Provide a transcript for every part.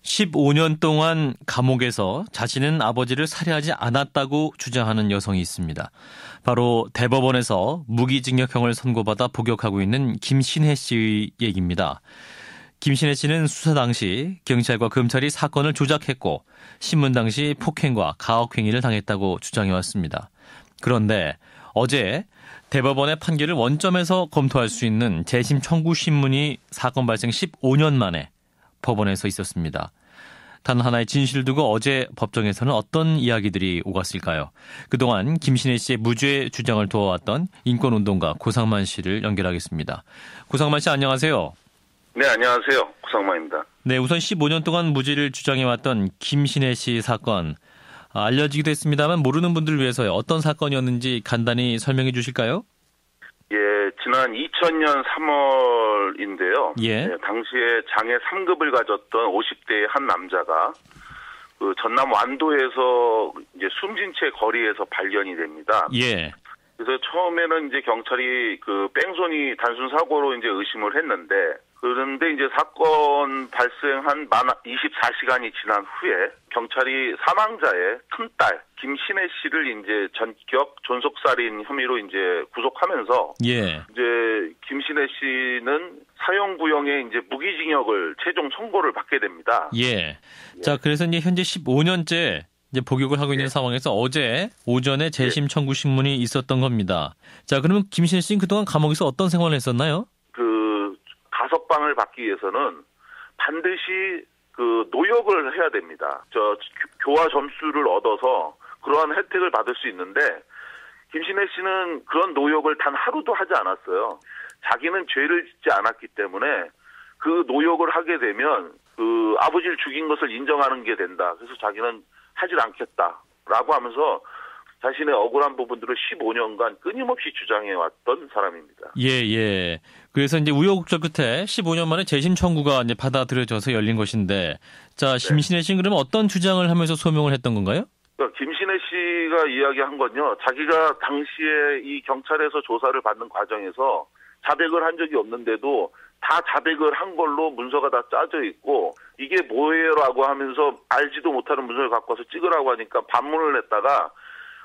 15년 동안 감옥에서 자신은 아버지를 살해하지 않았다고 주장하는 여성이 있습니다. 바로 대법원에서 무기징역형을 선고받아 복역하고 있는 김신혜 씨의 얘기입니다. 김신혜 씨는 수사 당시 경찰과 검찰이 사건을 조작했고 신문 당시 폭행과 가혹행위를 당했다고 주장해왔습니다. 그런데 어제 대법원의 판결을 원점에서 검토할 수 있는 재심 청구 신문이 사건 발생 15년 만에 법원에서 있었습니다. 단 하나의 진실을 두고 어제 법정에서는 어떤 이야기들이 오갔을까요? 그동안 김신혜 씨의 무죄 주장을 도와왔던 인권운동가 고상만 씨를 연결하겠습니다. 고상만 씨 안녕하세요. 네, 안녕하세요. 고상만입니다. 네, 우선 15년 동안 무죄를 주장해왔던 김신혜 씨 사건 알려지기도 했습니다만 모르는 분들을 위해서 어떤 사건이었는지 간단히 설명해 주실까요? 예, 지난 2000년 3월인데요. 예. 네, 당시에 장애 3급을 가졌던 50대의 한 남자가 그 전남 완도에서 이제 숨진 채 거리에서 발견이 됩니다. 예. 그래서 처음에는 이제 경찰이 그 뺑소니 단순 사고로 이제 의심을 했는데 그런데 이제 사건 발생한 만 24시간이 지난 후에 경찰이 사망자의 큰딸 김신혜 씨를 이제 전격 존속살인 혐의로 이제 구속하면서 예. 이제 김신혜 씨는 사형구형의 이제 무기징역을 최종 선고를 받게 됩니다. 예. 자, 그래서 이제 현재 15년째 이제 복역을 하고 있는 상황에서 어제 오전에 재심 청구 신문이 있었던 겁니다. 자, 그러면 김신혜 씨는 그동안 감옥에서 어떤 생활을 했었나요? 그 가석방을 받기 위해서는 반드시 그 노역을 해야 됩니다. 교화 점수를 얻어서 그러한 혜택을 받을 수 있는데 김신혜 씨는 그런 노역을 단 하루도 하지 않았어요. 자기는 죄를 짓지 않았기 때문에 그 노역을 하게 되면 그 아버지를 죽인 것을 인정하는 게 된다. 그래서 자기는 하질 않겠다라고 하면서 자신의 억울한 부분들을 15년간 끊임없이 주장해왔던 사람입니다. 예. 그래서 이제 우여곡절 끝에 15년 만에 재심 청구가 이제 받아들여져서 열린 것인데, 자, 김신혜 씨는 그러면 어떤 주장을 하면서 소명을 했던 건가요? 그러니까 김신혜 씨가 이야기한 건요, 자기가 당시에 이 경찰에서 조사를 받는 과정에서 자백을 한 적이 없는데도 다 자백을 한 걸로 문서가 다 짜져 있고 이게 뭐예요라고 하면서 알지도 못하는 문서를 갖고 와서 찍으라고 하니까 반문을 했다가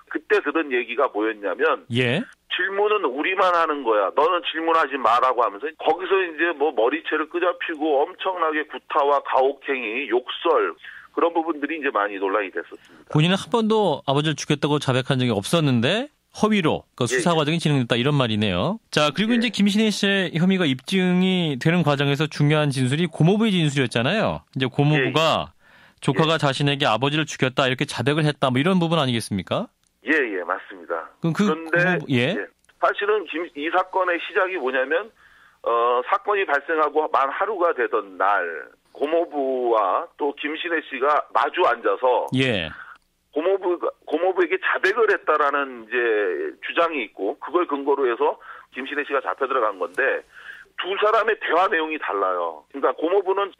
그때 들은 얘기가 뭐였냐면 질문은 우리만 하는 거야. 너는 질문하지 마라고 하면서 거기서 이제 뭐 머리채를 끄잡히고 엄청나게 구타와 가혹행위, 욕설 그런 부분들이 이제 많이 논란이 됐었습니다. 본인은 한 번도 아버지를 죽였다고 자백한 적이 없었는데 허위로 그 수사 과정이 진행됐다 이런 말이네요. 자, 그리고 이제 김신혜 씨의 혐의가 입증이 되는 과정에서 중요한 진술이 고모부의 진술이었잖아요. 이제 고모부가 조카가 자신에게 아버지를 죽였다 이렇게 자백을 했다 뭐 이런 부분 아니겠습니까? 예, 맞습니다. 그런데 사실은 이 사건의 시작이 뭐냐면 사건이 발생하고 만 하루가 되던 날 고모부와 또 김신혜 씨가 마주 앉아서 고모부에게 자백을 했다라는 이제 주장이 있고 그걸 근거로 해서 김신혜 씨가 잡혀 들어간 건데 두 사람의 대화 내용이 달라요. 그러니까 고모부는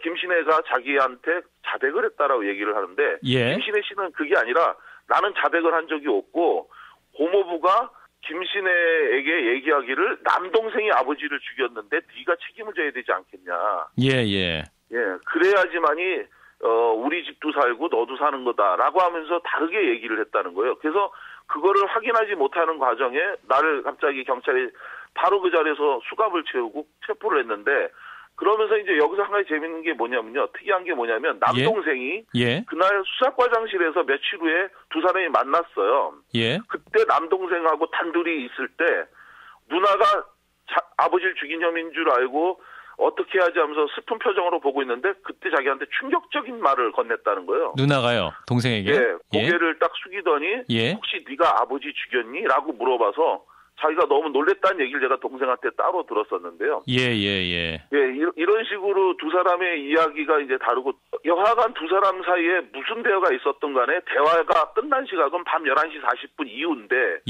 김신혜가 자기한테 자백을 했다라고 얘기를 하는데 김신혜 씨는 그게 아니라 나는 자백을 한 적이 없고 고모부가 김신혜에게 얘기하기를 남동생이 아버지를 죽였는데 네가 책임을 져야 되지 않겠냐. 그래야지만이 우리 집도 살고 너도 사는 거다라고 하면서 다르게 얘기를 했다는 거예요. 그래서 그거를 확인하지 못하는 과정에 나를 갑자기 경찰이 바로 그 자리에서 수갑을 채우고 체포를 했는데 그러면서 이제 여기서 한 가지 재밌는 게 뭐냐면요. 특이한 게 뭐냐면 남동생이 그날 수사과장실에서 며칠 후에 두 사람이 만났어요. 그때 남동생하고 단둘이 있을 때 누나가 아버지를 죽인 혐의인 줄 알고 어떻게 하지 하면서 슬픈 표정으로 보고 있는데 그때 자기한테 충격적인 말을 건넸다는 거예요. 누나가요? 동생에게? 고개를 딱 숙이더니 혹시 네가 아버지 죽였니? 라고 물어봐서 자기가 너무 놀랬다는 얘기를 제가 동생한테 따로 들었었는데요. 이런 식으로 두 사람의 이야기가 이제 다르고 여하간 두 사람 사이에 무슨 대화가 있었던 간에 대화가 끝난 시각은 밤 11시 40분 이후인데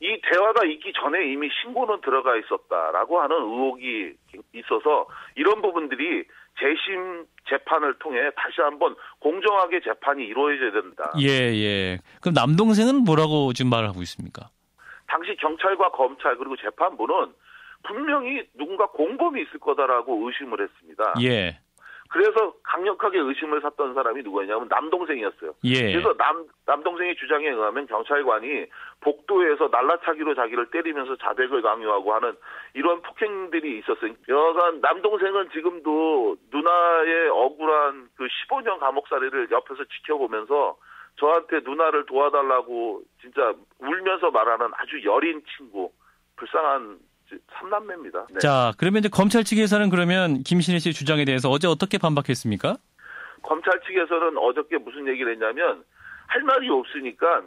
이 대화가 있기 전에 이미 신고는 들어가 있었다라고 하는 의혹이 있어서 이런 부분들이 재심 재판을 통해 다시 한번 공정하게 재판이 이루어져야 된다. 그럼 남동생은 뭐라고 지금 말을 하고 있습니까? 당시 경찰과 검찰 그리고 재판부는 분명히 누군가 공범이 있을 거다라고 의심을 했습니다. 그래서 강력하게 의심을 샀던 사람이 누구였냐면 남동생이었어요. 예. 그래서 남동생의 주장에 의하면 경찰관이 복도에서 날라차기로 자기를 때리면서 자백을 강요하고 하는 이런 폭행들이 있었어요. 여간 남동생은 지금도 누나의 억울한 그 15년 감옥살이를 옆에서 지켜보면서 저한테 누나를 도와달라고 진짜 울면서 말하는 아주 여린 친구, 불쌍한 3남매입니다. 네. 자, 그러면 이제 검찰 측에서는 그러면 김신혜 씨 주장에 대해서 어제 어떻게 반박했습니까? 검찰 측에서는 어저께 무슨 얘기를 했냐면 할 말이 없으니까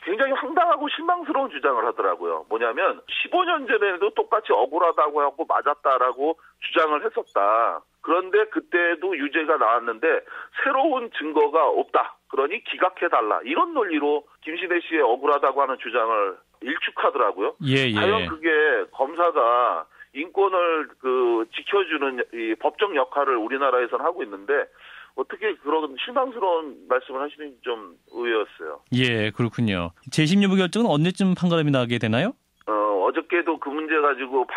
굉장히 황당하고 실망스러운 주장을 하더라고요. 뭐냐면 15년 전에도 똑같이 억울하다고 하고 맞았다라고 주장을 했었다. 그런데 그때도 유죄가 나왔는데 새로운 증거가 없다. 그러니 기각해달라. 이런 논리로 김신혜 씨의 억울하다고 하는 주장을 일축하더라고요. 예. 과연 그게 검사가 인권을 지켜주는 이 법적 역할을 우리나라에서는 하고 있는데 어떻게 그런 실망스러운 말씀을 하시는지 좀 의외였어요. 예, 그렇군요. 재심 여부 결정은 언제쯤 판가름이 나게 되나요? 어저께도 그 문제 가지고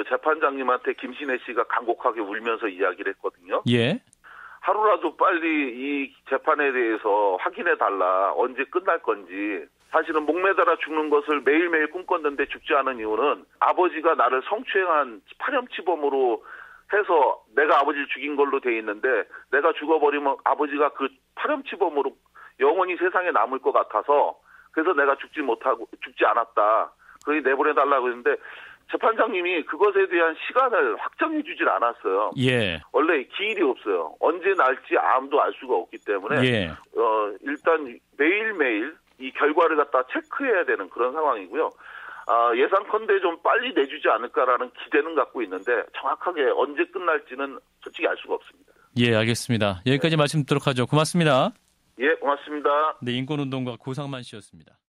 재판장님한테 김신혜 씨가 간곡하게 울면서 이야기를 했거든요. 예. 하루라도 빨리 이 재판에 대해서 확인해달라. 언제 끝날 건지. 사실은 목매달아 죽는 것을 매일매일 꿈꿨는데 죽지 않은 이유는 아버지가 나를 성추행한 파렴치범으로 해서 내가 아버지를 죽인 걸로 돼 있는데 내가 죽어버리면 아버지가 그 파렴치범으로 영원히 세상에 남을 것 같아서 그래서 내가 죽지 않았다. 그러니 내보내달라고 했는데 재판장님이 그것에 대한 시간을 확정해 주질 않았어요. 예. 원래 기일이 없어요. 언제 날지 아무도 알 수가 없기 때문에 예. 일단 매일매일 이 결과를 갖다 체크해야 되는 그런 상황이고요. 예상컨대 좀 빨리 내주지 않을까라는 기대는 갖고 있는데 정확하게 언제 끝날지는 솔직히 알 수가 없습니다. 예, 알겠습니다. 여기까지 말씀 듣도록 하죠. 고맙습니다. 예, 고맙습니다. 네, 인권운동가 고상만 씨였습니다.